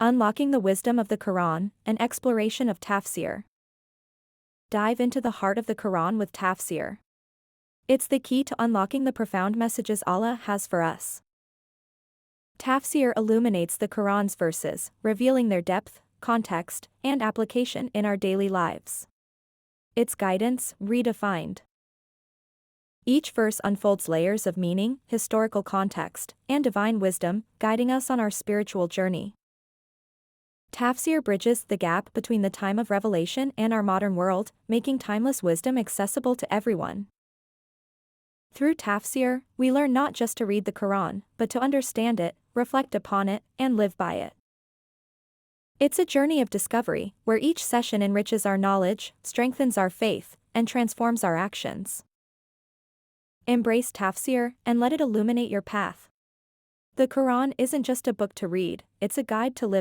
Unlocking the wisdom of the Quran, an exploration of tafseer. Dive into the heart of the Quran with tafseer. It's the key to unlocking the profound messages Allah has for us. Tafseer illuminates the Quran's verses, revealing their depth, context, and application in our daily lives. Its guidance, redefined. Each verse unfolds layers of meaning, historical context, and divine wisdom, guiding us on our spiritual journey. Tafseer bridges the gap between the time of revelation and our modern world, making timeless wisdom accessible to everyone. Through tafseer, we learn not just to read the Quran, but to understand it, reflect upon it, and live by it. It's a journey of discovery, where each session enriches our knowledge, strengthens our faith, and transforms our actions. Embrace tafseer, and let it illuminate your path. The Quran isn't just a book to read, it's a guide to live.